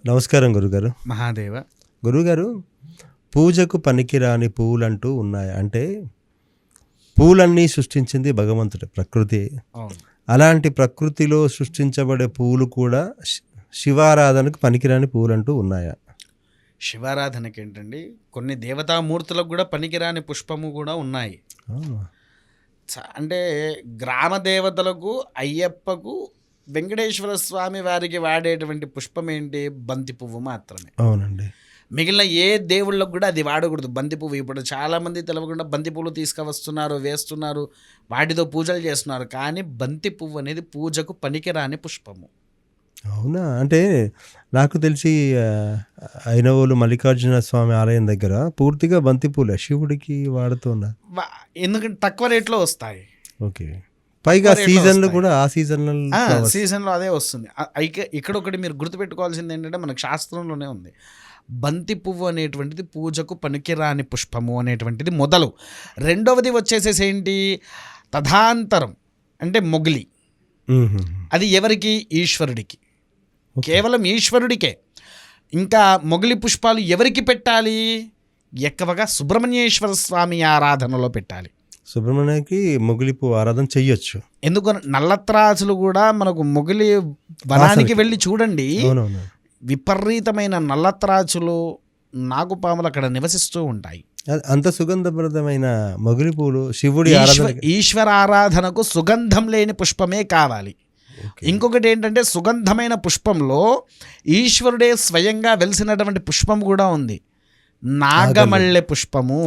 నమస్కారం గురుగారు. మహాదేవ. గురుగారు, పూజకు పనికిరాని పువ్వులంటూ ఉన్నాయా? అంటే పూలన్నీ సృష్టించింది భగవంతుడే, ప్రకృతి. అవును. అలాంటి ప్రకృతిలో సృష్టించబడే పువ్వులు కూడా శివారాధనకు పనికిరాని పువ్వులంటూ ఉన్నాయా? శివారాధనకి ఏంటండి, కొన్ని దేవతామూర్తులకు కూడా పనికిరాని పుష్పము కూడా ఉన్నాయి. అవునా? అంటే గ్రామ దేవతలకు, అయ్యప్పకు, వెంకటేశ్వర స్వామి వారికి వాడేటువంటి పుష్పం ఏంటి? బంతి పువ్వు మాత్రమే. అవునండి. మిగిలిన ఏ దేవుళ్ళకు కూడా అది వాడకూడదు. బంతి పువ్వు ఇప్పుడు చాలామంది తెలవకుండా బంతి పువ్వులు తీసుకువస్తున్నారు, వేస్తున్నారు, వాటితో పూజలు చేస్తున్నారు. కానీ బంతి పువ్వు అనేది పూజకు పనికిరాని పుష్పము. అవునా? అంటే నాకు తెలిసి ఐనవోలు మల్లికార్జున స్వామి ఆలయం దగ్గర పూర్తిగా బంతిపూలే శివుడికి వాడుతున్నారు. ఎందుకంటే తక్కువ రేట్లో వస్తాయి. ఓకే. పైగా సీజన్లు కూడా ఆ సీజన్లో అదే వస్తుంది. ఇక్కడ ఒకటి మీరు గుర్తుపెట్టుకోవాల్సింది ఏంటంటే, మనకు శాస్త్రంలోనే ఉంది, బంతి పువ్వు అనేటువంటిది పూజకు పనికిరాని పుష్పము అనేటువంటిది మొదలు. రెండవది వచ్చేసేసి ఏంటి? తథాంతరం అంటే మొగిలి. అది ఎవరికి? ఈశ్వరుడికి, కేవలం ఈశ్వరుడికే. ఇంకా మొగిలి పుష్పాలు ఎవరికి పెట్టాలి? ఎక్కువగా సుబ్రహ్మణ్యేశ్వర స్వామి ఆరాధనలో పెట్టాలి. సుబ్రహ్మణ్యకి మొగిలి పువ్వు ఆరాధన చెయ్యొచ్చు. ఎందుకు? నల్లత్రాసులు కూడా మనకు మొగిలి వనానికి వెళ్ళి చూడండి, విపరీతమైన నల్లత్రాచులు, నాగుపాములు అక్కడ నివసిస్తూ ఉంటాయి. అంత సుగంధప్రదమైన మొగిలి పూలు శివుడి ఈశ్వర ఆరాధనకు సుగంధం లేని పుష్పమే కావాలి. ఇంకొకటి ఏంటంటే, సుగంధమైన పుష్పంలో ఈశ్వరుడే స్వయంగా వెలిసినటువంటి పుష్పం కూడా ఉంది, నాగమల్లె పుష్పము.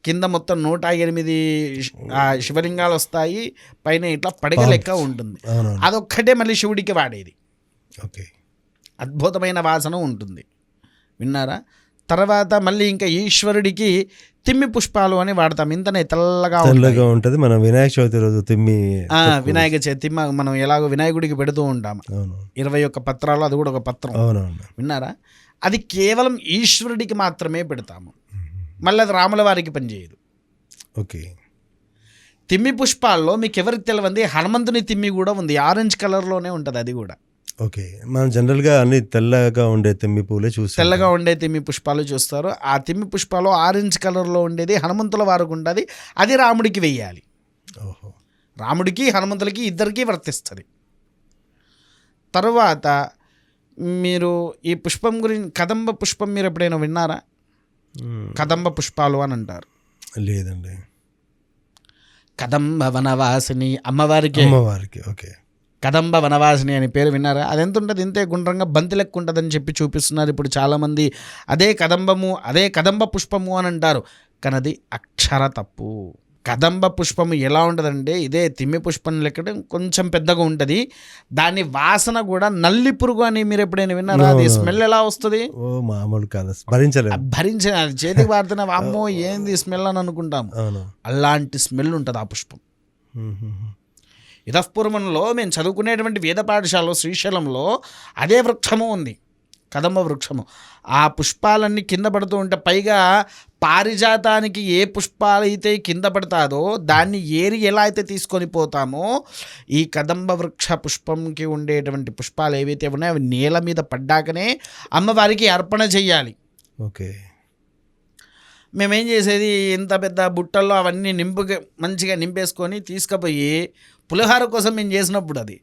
కింద మొత్తం 108 శివలింగాలు వస్తాయి, పైన ఇట్లా పడగ లెక్క ఉంటుంది. అదొక్కటే మళ్ళీ శివుడికి వాడేది. ఓకే. అద్భుతమైన వాసన ఉంటుంది, విన్నారా? తర్వాత మళ్ళీ ఇంకా ఈశ్వరుడికి తిమ్మి పుష్పాలు అని వాడతాం. ఇంతనే తెల్లగా ఉంటుంది. మనం వినాయక చవితి రోజు వినాయక చవితి మనం ఎలాగో వినాయకుడికి పెడుతూ ఉంటాం. 21 పత్రాలు, అది కూడా ఒక పత్రం, విన్నారా? అది కేవలం ఈశ్వరుడికి మాత్రమే పెడతాము. మళ్ళీ అది రాముల వారికి పనిచేయదు. ఓకే. తిమ్మి పుష్పాల్లో మీకు ఎవరికి తెలియంది, హనుమంతుని తిమ్మి కూడా ఉంది, ఆరెంజ్ కలర్లోనే ఉంటుంది అది కూడా. ఓకే. మనం జనరల్గా అన్ని తెల్లగా ఉండే తిమ్మి పూలే చూస్తాం. తెల్లగా ఉండే తిమ్మి పుష్పాలు చూస్తారు. ఆ తిమ్మి పుష్పాలు ఆరెంజ్ కలర్లో ఉండేది హనుమంతుల వారికి ఉంటుంది, అది రాముడికి వెయ్యాలి. ఓహో. రాముడికి హనుమంతులకి ఇద్దరికీ వర్తిస్తుంది. తరువాత మీరు ఈ పుష్పం గురించి, కదంబ పుష్పం మీరు ఎప్పుడైనా విన్నారా? కదంబ పుష్పాలు అని అంటారు. లేదండి. కదంబ వనవాసిని అమ్మవారికి. ఓకే. కదంబ వనవాసిని అని పేరు విన్నారా? అది ఎంత ఉంటుంది? ఇంతే గుండ్రంగా బంతి లెక్క ఉంటుందని చెప్పి చూపిస్తున్నారు ఇప్పుడు చాలామంది. అదే కదంబము, అదే కదంబ పుష్పము అని అంటారు, కానీ అది అక్షర తప్పు. కదంబ పుష్పము ఎలా ఉంటుందంటే, ఇదే తిమ్మి పుష్పం లెక్క కొంచెం పెద్దగా ఉంటుంది. దాని వాసన కూడా నల్లి పురుగు అని మీరు ఎప్పుడైనా విన్నారా? అది స్మెల్ ఎలా వస్తుంది? మామూలు కాదు, భరించలే. అది చేతికి వాడుతున్న అమ్మో ఏంది స్మెల్ అని అనుకుంటాము. అలాంటి స్మెల్ ఉంటుంది ఆ పుష్పం. ఇదఃపూర్వంలో మేము చదువుకునేటువంటి వేద పాఠశాలలో శ్రీశైలంలో అదే వృక్షము ఉంది, కదంబ వృక్షము. ఆ పుష్పాలన్నీ కింద పడుతూ ఉంటే, పైగా పారిజాతానికి ఏ పుష్పాలు అయితే కింద పడతాదో దాన్ని ఏరి ఎలా అయితే తీసుకొని పోతామో, ఈ కదంబ వృక్ష పుష్పంకి ఉండేటువంటి పుష్పాలు ఏవైతే ఉన్నాయో అవి నేల మీద పడ్డాకనే అమ్మవారికి అర్పణ చెయ్యాలి. ఓకే. మేమేం చేసేది, ఇంత పెద్ద బుట్టల్లో అవన్నీ మంచిగా నింపేసుకొని తీసుకుపోయి పులిహార కోసం మేము చేసినప్పుడు, అది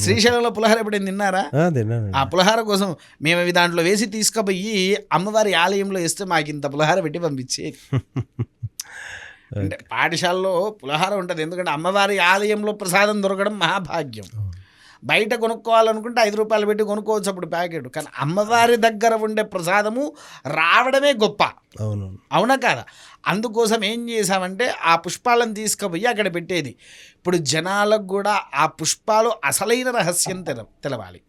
శ్రీశైలంలో పులిహార ఎప్పుడైనా తిన్నారా? ఆ పులిహార కోసం మేము అవి దాంట్లో వేసి తీసుకుపోయి అమ్మవారి ఆలయంలో వేస్తే మాకు ఇంత పులిహార పెట్టి పంపించేది. అంటే పాఠశాలలో పులిహార ఉంటుంది, ఎందుకంటే అమ్మవారి ఆలయంలో ప్రసాదం దొరకడం మహాభాగ్యం. బయట కొనుక్కోవాలనుకుంటే 5 రూపాయలు పెట్టి కొనుక్కోవచ్చు అప్పుడు ప్యాకెట్, కానీ అమ్మవారి దగ్గర ఉండే ప్రసాదము రావడమే గొప్ప. అవునా కాదా? అందుకోసం ఏం చేసామంటే ఆ పుష్పాలను తీసుకుపోయి అక్కడ పెట్టేది. ఇప్పుడు జనాలకు కూడా ఆ పుష్పాలు అసలైన రహస్యం తెలవాలి.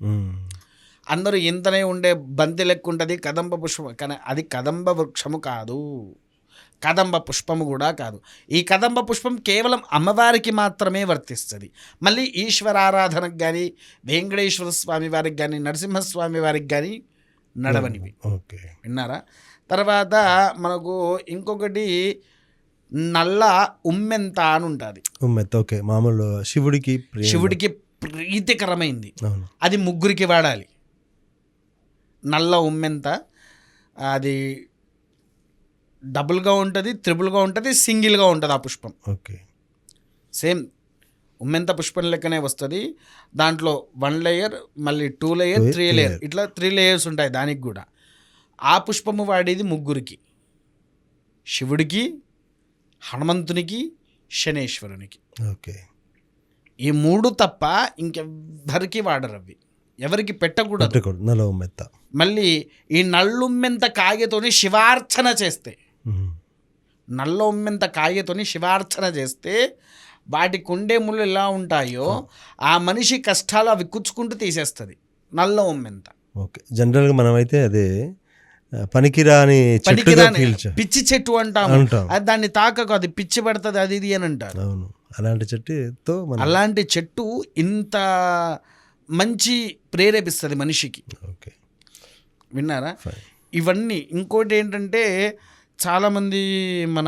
అందరూ ఇంతనే ఉండే బంతి లెక్క ఉంటుంది కదంబ పుష్పం, కానీ అది కదంబ వృక్షము కాదు, కదంబ పుష్పము కూడా కాదు. ఈ కదంబ పుష్పం కేవలం అమ్మవారికి మాత్రమే వర్తిస్తుంది. మళ్ళీ ఈశ్వరారాధనకు కానీ, వెంకటేశ్వర స్వామి వారికి కానీ, నరసింహస్వామి వారికి కానీ నడవనివి. ఓకే, విన్నారా? తర్వాత మనకు ఇంకొకటి నల్ల ఉమ్మెంత అని ఉంటుంది. ఉమ్మెత్త, ఓకే. మామూలు శివుడికి ప్రీతికరమైంది, అది ముగ్గురికి వాడాలి. నల్ల ఉమ్మెంత, అది డబుల్గా ఉంటుంది, త్రిబుల్గా ఉంటుంది, సింగిల్గా ఉంటుంది ఆ పుష్పం. ఓకే. సేమ్ ఉమ్మెంత పుష్పం లెక్కనే వస్తుంది. దాంట్లో 1 లేయర్, మళ్ళీ 2 లేయర్, 3 లేయర్, ఇట్లా 3 లేయర్స్ ఉంటాయి దానికి కూడా. ఆ పుష్పము వాడేది ముగ్గురికి: శివుడికి, హనుమంతునికి, శనేశ్వరునికి. ఓకే. ఈ 3 తప్ప ఇంకెవ్వరికి వాడరు అవి, ఎవరికి పెట్టకూడదు. నల్ల ఉమ్మెత్త. మళ్ళీ ఈ నల్లుమ్మెంత కాయతోని శివార్చన చేస్తే, నల్ల ఉమ్మెంత కాయతోని శివార్చన చేస్తే వాటి కొండే ముళ్ళు ఎలా ఉంటాయో ఆ మనిషి కష్టాలు అవి కుచ్చుకుంటూ తీసేస్తుంది నల్ల ఉమ్మెంత. ఓకే. జనరల్గా మనమైతే అదే పనికిరాని పిచ్చి చెట్టు అంటాము. దాన్ని తాకకు, అది పిచ్చి పడుతుంది, అది ఇది అని అంటారు. అవును. అలాంటి చెట్టు ఇంత మంచి ప్రేరేపిస్తుంది మనిషికి. ఓకే. విన్నారా? ఇవన్నీ. ఇంకోటి ఏంటంటే చాలామంది మన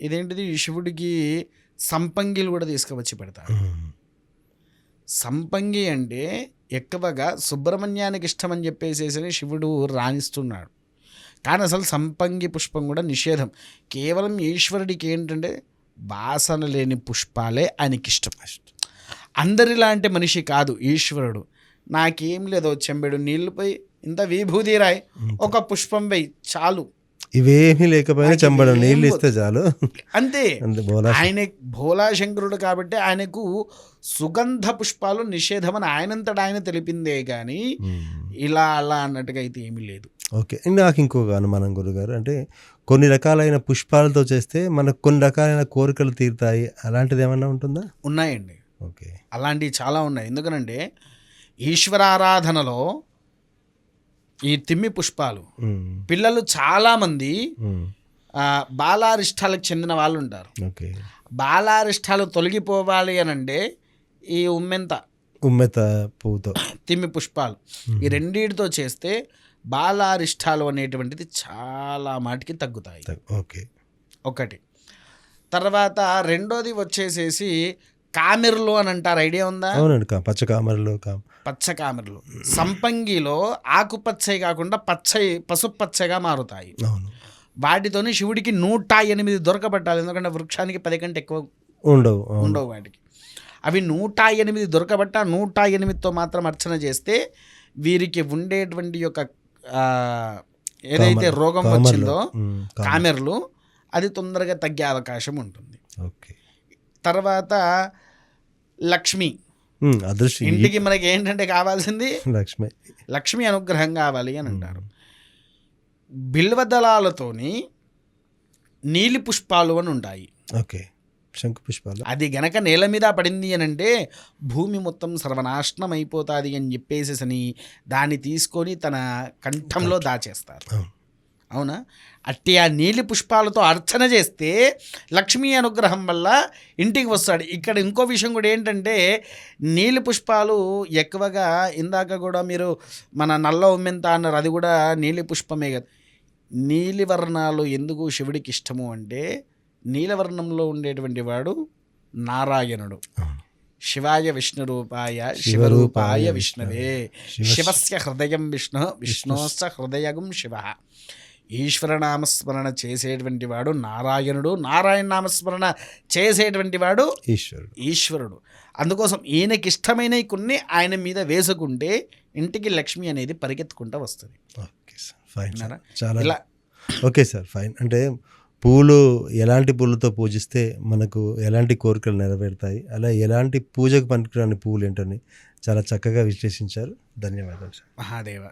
ఇదేంటిది శివుడికి సంపంగిలు కూడా తీసుకువచ్చి పెడతారు. సంపంగి అంటే ఎక్కువగా సుబ్రహ్మణ్యానికి ఇష్టం అని చెప్పేసి శివుడు రాణిస్తున్నాడు. కానీ అసలు సంపంగి పుష్పం కూడా నిషేధం. కేవలం ఈశ్వరుడికి ఏంటంటే వాసన లేని పుష్పాలే ఆయనకి ఇష్టం. అందరిలాంటి మనిషి కాదు ఈశ్వరుడు. నాకేం లేదో చెంబెడు నీళ్ళు పోయి, ఇంత విభూతి రాయి, ఒక పుష్పం వేయి చాలు, ఇవేమీ లేకపోయినా చెంబడు నీళ్ళు ఇస్తే చాలు, అంతే. ఆయన భోలాశంకరుడు కాబట్టి ఆయనకు సుగంధ పుష్పాలు నిషేధమని ఆయనంతటా ఆయన తెలిపిందే కానీ ఇలా అలా అన్నట్టుగా అయితే ఏమీ లేదు. ఓకే. నాకు ఇంకొక అనుమానం గురుగారు, అంటే కొన్ని రకాలైన పుష్పాలతో చేస్తే మనకు కొన్ని రకాలైన కోరికలు తీరుతాయి, అలాంటిది ఏమన్నా ఉంటుందా? ఉన్నాయండి. ఓకే. అలాంటివి చాలా ఉన్నాయి. ఎందుకనంటే ఈశ్వరారాధనలో ఈ తిమ్మి పుష్పాలు, పిల్లలు చాలామంది బాలారిష్టాలకు చెందిన వాళ్ళు ఉంటారు. ఓకే. బాలారిష్టాలు తొలగిపోవాలి అని అంటే ఈ ఉమ్మెంత పువ్వుతో, తిమ్మి పుష్పాలు, ఈ రెండింటితో చేస్తే బాలారిష్టాలు అనేటువంటిది చాలా మాటికి తగ్గుతాయి. ఓకే. ఒకటి. తర్వాత రెండోది వచ్చేసేసి కామెర్లు అని అంటారు, ఐడియా ఉందా? అవునండి. పచ్చకామెర్లు సంపంగిలో ఆకుపచ్చయి కాకుండా పసుపచ్చగా మారుతాయి. వాటితోని శివుడికి 108 దొరకబట్టాలి. ఎందుకంటే వృక్షానికి 10 కంటే ఎక్కువ ఉండవు వాటికి. అవి 108 దొరకబట్ట 108తో మాత్రం అర్చన చేస్తే వీరికి ఉండేటువంటి యొక్క ఏదైతే రోగం వచ్చిందో కామెర్లు, అది తొందరగా తగ్గే అవకాశం ఉంటుంది. తర్వాత లక్ష్మి, ఇంటికి మనకి ఏంటంటే కావాల్సింది లక్ష్మి అనుగ్రహం కావాలి అని అంటారు. బిల్వదళాలతోని నీలి పుష్పాలు అని ఉంటాయి. ఓకే. శంకు పుష్పాలు. అది గనక నేల మీద పడింది అని అంటే భూమి మొత్తం సర్వనాశనం అయిపోతుంది అని చెప్పేసి దాన్ని తీసుకొని తన కంఠంలో దాచేస్తారు. అవునా? అట్టి ఆ నీలి పుష్పాలతో అర్చన చేస్తే లక్ష్మీ అనుగ్రహం వల్ల ఇంటికి వస్తాడు. ఇక్కడ ఇంకో విషయం కూడా ఏంటంటే నీలి పుష్పాలు ఎక్కువగా ఇందాక కూడా మీరు మన నల్ల ఉమ్మెంత అన్నారు, అది కూడా నీలి పుష్పమే కదా. నీలి వర్ణాలు ఎందుకు శివుడికి ఇష్టము అంటే నీలవర్ణంలో ఉండేటువంటి వాడు నారాయణుడు. శివాయ విష్ణు రూపాయ శివరూపాయ విష్ణవే, శివస్య హృదయం విష్ణు విష్ణోశ్చ హృదయగం శివ. ఈశ్వర నామస్మరణ చేసేటువంటి వాడు నారాయణుడు, నారాయణ నామస్మరణ చేసేటువంటి వాడు ఈశ్వరుడు. అందుకోసం ఈయనకి ఇష్టమైన కొన్ని ఆయన మీద వేసుకుంటే ఇంటికి లక్ష్మి అనేది పరిగెత్తుకుంటూ వస్తుంది. ఇలా ఓకే సార్, ఫైన్. అంటే పూలు ఎలాంటి పూలతో పూజిస్తే మనకు ఎలాంటి కోరికలు నెరవేరుతాయి, అలా ఎలాంటి పూజకు పనికిరాని పూలు ఏంటని చాలా చక్కగా విశ్లేషించారు. ధన్యవాదాలు సార్. మహాదేవ.